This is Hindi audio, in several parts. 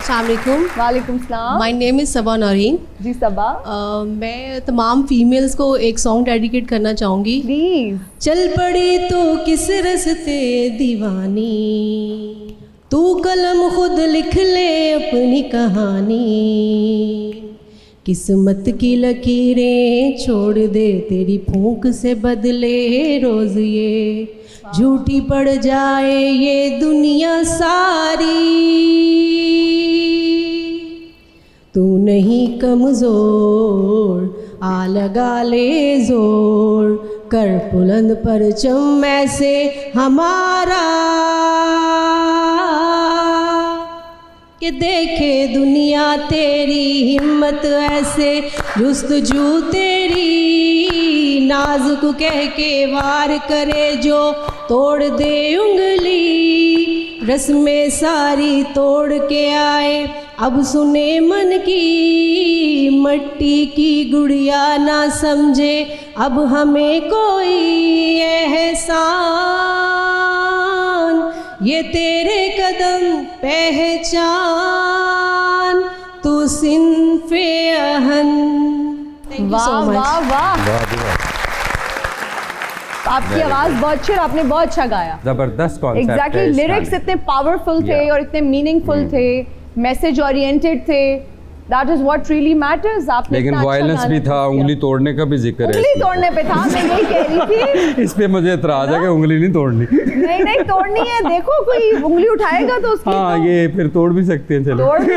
अस्सलाम वालेकुम। वालेकुम सलाम। माय नेम इज़ सबा नौरीन। जी सबा, मैं तमाम फीमेल्स को एक सॉन्ग डेडिकेट करना चाहूँगी। प्लीज। चल पड़ी तो किस रस्ते दीवानी, तू कलम खुद लिख ले अपनी कहानी, किस्मत की लकीरें छोड़ दे तेरी फूंक से बदले रोज ये, झूठी पड़ जाए ये दुनिया सारी, तू नहीं कमज़ोर आ लगा ले जोर, कर बुलंद परचम ऐसे हमारा, कि देखे दुनिया तेरी हिम्मत ऐसे, जुस्तजू तेरी नाजुक कह के वार करे जो तोड़ दे उंगली, रस्में सारी तोड़ के आए अब सुने मन की, मट्टी की गुड़िया ना समझे अब हमें कोई एहसान, ये तेरे कदम पहचान, तू सिन्फ़े अहन। वाह वाह वाह, आपकी आवाज बहुत अच्छी और आपने बहुत अच्छा गाया। जबरदस्त कॉन्सेप्ट है। एग्जैक्टली, लिरिक्स इतने पावरफुल थे और इतने मीनिंगफुल थे, मैसेज ओरिएंटेड थे। That is what really matters. आपने लेकिन वायलेंस भी था, उंगली तोड़ने का भी जिक्र है। उंगली तोड़ने पे था, मैं यही कह रही थी। इस पे मुझे एतराज है कि उंगली नहीं तोड़नी। नहीं तोड़नी है, देखो कोई उंगली उठाएगा तो उसकी हाँ, ये फिर तोड़ भी सकते हैं। चलो तोड़ भी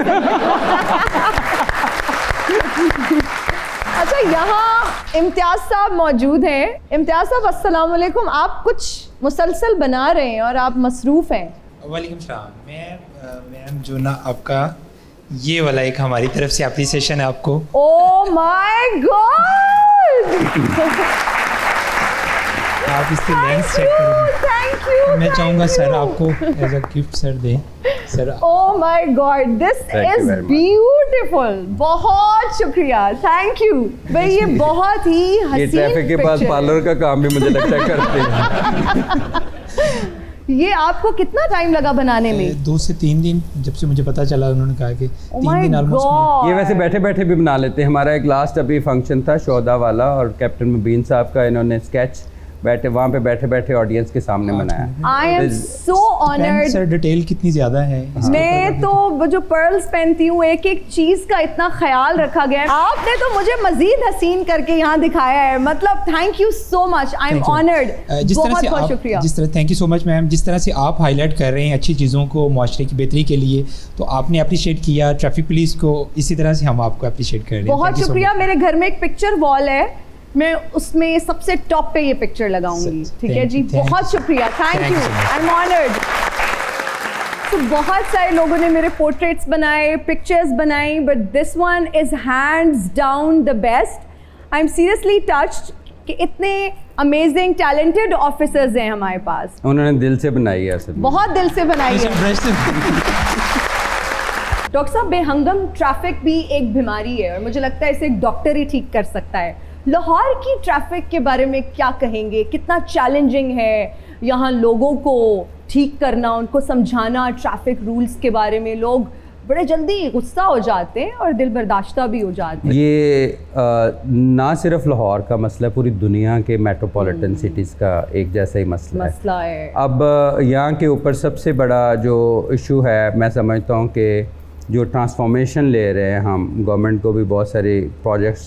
अच्छा, यहाँ इम्तियाज साहब मौजूद हैं। इम्तियाज साहब अस्सलाम वालेकुम। आप कुछ मुसलसल बना रहे हैं और आप मसरूफ़ हैं। वालेकुम सलाम। मैम जो ना आपका ये वाला एक हमारी तरफ से एप्रिसिएशन है आपको। ओह माय गॉड, आप इसके लेंस चेक करेंगे। Thank you. मैं चाहूँगा सर आपको एज अ गिफ्ट सर दें sir. Oh my God, this Thank you is very much. Beautiful. बहुत शुक्रिया, थैंक यू भाई। ये बहुत ही ये हसीन ट्रैफिक के पास picture है। पार्लर का काम भी मुझे लगता है करते हैं। ये आपको कितना टाइम लगा बनाने में? 2 से 3 दिन, जब से मुझे पता चला उन्होंने कहा कि 3 दिन ऑलमोस्ट। ये वैसे बैठे बैठे भी बना लेते हैं। हमारा एक लास्ट अभी फंक्शन था शोदा वाला, और कैप्टन मुबीन साहब का इन्होंने स्केच बैठे वहाँ पे बैठे बैठे ऑडियंस के सामने बनाया। I am so honoured. Sir detail कितनी ज़्यादा है मैं तो वो जो पर्ल्स पहनती हूँ, एक एक चीज़ का इतना ख्याल रखा गया है। आपने तो मुझे मजीद हसीन करके यहाँ दिखाया है। मतलब thank you so much, I am honoured. बहुत बहुत शुक्रिया। जिस तरह thank you so much ma'am, जिस तरह से आप हाईलाइट कर रहे हैं अच्छी चीज़ों को माशरे की बेहतरी के लिए, तो आपने अप्रिशिएट किया ट्रैफिक पुलिस को, इसी तरह से हम आपको अप्रिशिएट कर रहे हैं। बहुत शुक्रिया। मेरे घर में एक पिक्चर वॉल है, मैं उसमें सबसे टॉप पे ये पिक्चर लगाऊंगी। ठीक है जी, बहुत शुक्रिया, thank you, I am honoured. तो बहुत सारे लोगों ने मेरे पोर्ट्रेट्स बनाए, पिक्चर्स बनाई, but this one is hands down the best. I am seriously touched कि इतने अमेजिंग टैलेंटेड ऑफिसर्स हैं हमारे पास। उन्होंने दिल से बनाई है असल में। बहुत दिल से बनाई है। डॉक्टर साहब, बेहंगम ट्रैफिक भी एक बीमारी है और मुझे लगता है इसे एक डॉक्टर ही ठीक कर सकता है। लाहौर की ट्रैफिक के बारे में क्या कहेंगे? कितना चैलेंजिंग है यहाँ लोगों को ठीक करना, उनको समझाना ट्रैफिक रूल्स के बारे में? लोग बड़े जल्दी गुस्सा हो जाते हैं और दिल बर्दाश्ता भी हो जाते हैं। ये ना सिर्फ लाहौर का मसला है, पूरी दुनिया के मेट्रोपॉलिटन सिटीज़ का एक जैसा ही मसला है। अब यहाँ के ऊपर सबसे बड़ा जो इशू है, मैं समझता हूँ कि जो ट्रांसफॉर्मेशन ले रहे हैं हम, गवर्नमेंट को भी बहुत सारे प्रोजेक्ट्स,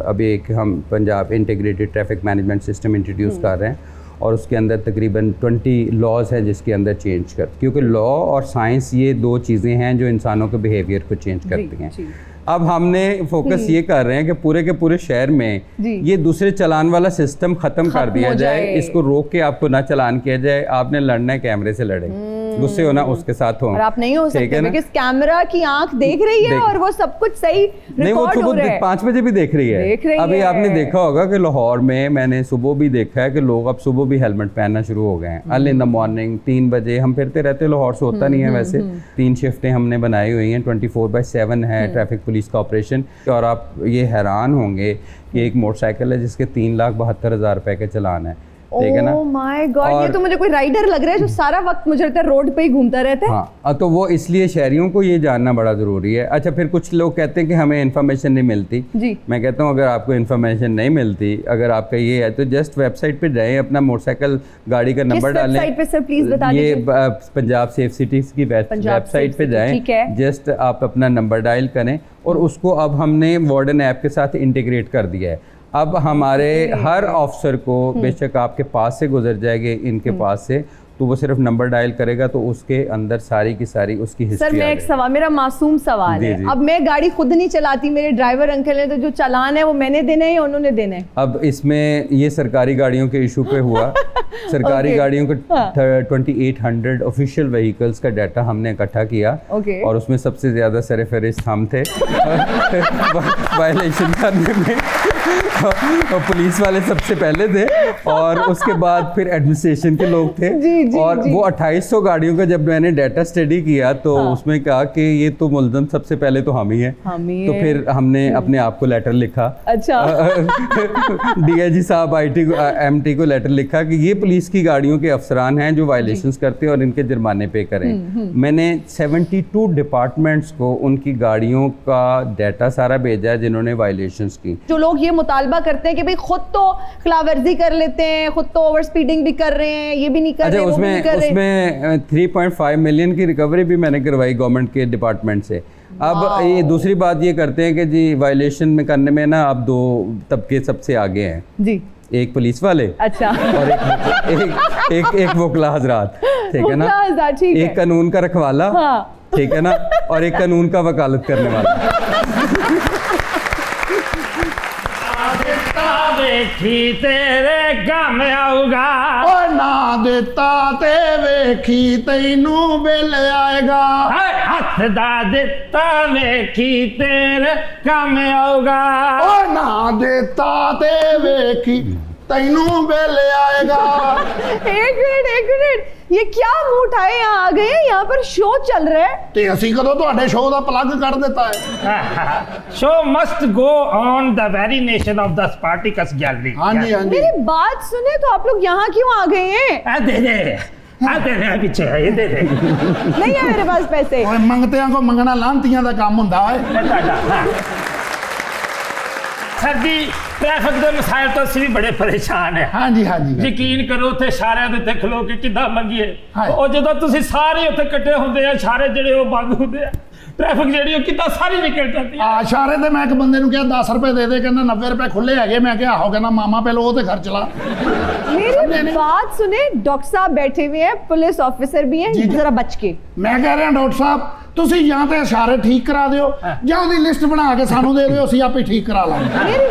अभी एक हम Punjab integrated traffic management system introduce कर रहे हैं, और उसके अंदर तकरीबन 20 लॉज हैं जिसके अंदर चेंज कर, क्योंकि लॉ और साइंस ये 2 चीज़ें हैं जो इंसानों के बिहेवियर को चेंज करती हैं। अब हमने फोकस ये कर रहे हैं कि पूरे के पूरे शहर में ये दूसरे चलान वाला सिस्टम ख़त्म कर दिया जाए, इसको रोक के आपको ना चलान किया जाए। आपने लड़ना है, कैमरे से लड़े, गुस्से होना उसके साथ हो, और आप नहीं हो सकते क्योंकि कैमरा की आंख देख रही है और वो सब कुछ सही रिकॉर्ड हो रहा है। 5 बजे भी देख रही है। अभी आपने देखा होगा कि लाहौर में, मैंने सुबह भी देखा है कि लोग अब सुबह भी हेलमेट पहनना शुरू हो गए हैं। अर्ली इन द मॉर्निंग 3 बजे हम फिरते रहते, लाहौर से होता नहीं है वैसे। 3 शिफ्टें हमने बनाई हुई हैं, 24/7 है ट्रैफिक पुलिस का ऑपरेशन। और आप ये हैरान होंगे कि एक मोटरसाइकिल है जिसके 3,72,000 रुपए के चलान है, ठीक है ना। ओह माय गॉड, ये और- तो मुझे कोई राइडर लग रहा है जो सारा वक्त मुझे लगता है रोड पे ही घूमता रहता है। हाँ, तो वो इसलिए शहरियों को ये जानना बड़ा ज़रूरी है। अच्छा, फिर कुछ लोग कहते हैं कि हमें इन्फॉर्मेशन नहीं मिलती। जी। मैं कहता हूँ अगर आपको इन्फॉर्मेशन नहीं मिलती, अगर आपका ये है तो जस्ट वेबसाइट पे जाएं, अपना मोटरसाइकिल गाड़ी का नंबर डालें। वेबसाइट पे सर प्लीज बता ये दीजिए। पंजाब सेफ सिटीज़ की पंजाब वेबसाइट Safe पे City, जाएं, ठीक है। जस्ट आप अपना नंबर डायल करें और उसको अब हमने वार्डन ऐप के साथ इंटीग्रेट कर दिया है। अब हमारे हर ऑफिसर को, बेशक आपके पास से गुजर जाएंगे इनके पास से, तो वो सिर्फ नंबर डायल करेगा तो उसके अंदर सारी की सारी उसकी सर हिस्ट्री मैं एक सवाल, मेरा मासूम सवाल जी, है, जी। अब मैं गाड़ी खुद नहीं चलाती, मेरे ड्राइवर अंकल ने, तो जो चालान है वो मैंने देना है या उन्होंने देना है? अब इसमें ये सरकारी गाड़ियों के इशू पे हुआ। सरकारी Okay. गाड़ियों को हाँ। 2800 ऑफिशियल व्हीकल्स का डाटा हमने इकट्ठा किया Okay. और उसमें सबसे ज़्यादा सरफहरिस्त हम थे वायलेशन करने में। और पुलिस वाले सबसे पहले थे और उसके बाद फिर एडमिनिस्ट्रेशन के लोग थे। जी, जी, और जी। वो 2800 गाड़ियों का जब मैंने डाटा स्टडी किया तो उसमें कहा कि ये तो मुलजम सबसे पहले तो हम ही हैं। हम ही तो हैं। फिर हमने अपने आप को लेटर लिखा। अच्छा। डीआईजी साहब आईटी को एमटी को लेटर लिखा कि ये पुलिस की गाड़ियों के अफसरान हैं जो वायलेशंस करते हैं और इनके जुर्माने पे करें। मैंने 72 डिपार्टमेंट्स को उनकी गाड़ियों का डाटा सारा भेजा है जिन्होंने वायलेशंस की। जो लोग ये मुतालबा करते हैं कि भाई खुद तो खिलाफवर्जी कर लेते हैं, खुद तो ओवर स्पीडिंग भी कर रहे हैं, ये भी नहीं कर अच्छा, रहे, वो भी नहीं कर रहे। उसमें 3.5 मिलियन की रिकवरी भी मैंने करवाई गवर्नमेंट के डिपार्टमेंट से। अब ये दूसरी बात ये करते हैं कि जी वायलेशन में करने में ना अब दो तबके सबसे आगे हैं, जी। एक पुलिस वाले अच्छा। और एक वकला हजरात, ठीक है ना। वकला हज़रात, ठीक है। एक कानून का रखवाला, हाँ। ठीक है ना, और एक कानून का वकालत करने वाला। देखी तेरे गम आऊगा, ਓਏ ਨਾ ਦਿੱਤਾ ਤੇ ਵੇਖੀ ਤੈਨੂੰ ਬਿੱਲ ਆਏਗਾ। हथ दा दिता वेखी तेरे गम आऊगा। ਓਏ ਨਾ ਦਿੱਤਾ ਤੇ ਵੇਖੀ ਤੈਨੂੰ ਬਿੱਲ ਆਏਗਾ। एक मिनट, ये क्या मुंह उठाए यहाँ आ गए हैं? यहाँ पर शो चल रहा है। ਤੇ ਅਸੀਂ ਕਦੋਂ ਤੁਹਾਡੇ ਸ਼ੋਅ ਦਾ ਪਲੱਗ ਕੱਢ ਦਿੱਤਾ ਹੈ? Show must go on the very nation of the Spartacus gallery. ਹਾਂਜੀ ਹਾਂਜੀ। मेरी बात सुने तो आप लोग यहाँ क्यों आ गए हैं? दे दे दे दे पीछे ये दे दे नहीं है मेरे पास पैसे। ਓਏ ਮੰਗਤਿਆਂ ਕੋ ਮੰਗਣਾ ਲਾਂਤੀਆਂ ਦਾ ਕੰਮ ਹੁੰਦਾ ਓਏ। सर जी ट्रैफिक के मसाइल तो असं भी बड़े परेशान है। ਹਾਂਜੀ ਹਾਂਜੀ। ਯਕੀਨ ਕਰੋ ਉੱਥੇ ਸਾਰਿਆਂ ਦੇ ਉੱਤੇ ਖਲੋ ਕੇ ਕਿੱਦਾਂ ਮੰਗੀਏ। ਹਾਂ। ਉਹ ਜਦੋਂ ਤੁਸੀਂ ਸਾਰੇ ਉੱਥੇ ਇਕੱਠੇ ਹੁੰਦੇ ਆ, ਸਾਰੇ ਜਿਹੜੇ ਉਹ ਬੰਦ ਹੁੰਦੇ ਆ, ਟ੍ਰੈਫਿਕ ਜਿਹੜੀ ਉਹ ਕਿੱਦਾਂ ਸਾਰੀ ਨਿਕਲ ਜਾਂਦੀ ਆ। ਆ ਇਸ਼ਾਰੇ ਤੇ ਮੈਂ ਇੱਕ ਬੰਦੇ ਨੂੰ ਕਿਹਾ 10 ਰੁਪਏ ਦੇ ਦੇ, ਕਹਿੰਦਾ 90 ਰੁਪਏ ਖੁੱਲੇ ਹੈਗੇ। ਮੈਂ ਕਿਹਾ ਆਹੋ, ਕਹਿੰਦਾ ਮਾਮਾ ਪਹਿਲਾਂ ਉਹ ਤੇ ਖਰਚ ਲਾ। मेरी बात सुने, डॉक्टर साहब बैठे हुए हैं, पुलिस ऑफिसर भी हैं, जी, जी। जरा बच के। ਮੈਂ ਕਹਿ ਰਿਹਾ ਡਾਕਟਰ ਸਾਹਿਬ ਤੁਸੀਂ ਜਾਂ ਤੇ ਇਸ਼ਾਰੇ ਠੀਕ ਕਰਾ ਦਿਓ ਜਾਂ ਉਹਦੀ ਲਿਸਟ ਬਣਾ ਕੇ ਸਾਨੂੰ ਦੇ ਦਿਓ, ਅਸੀਂ ਆਪੇ ਠੀਕ ਕਰਾ ਲਾਂਗੇ। मेरी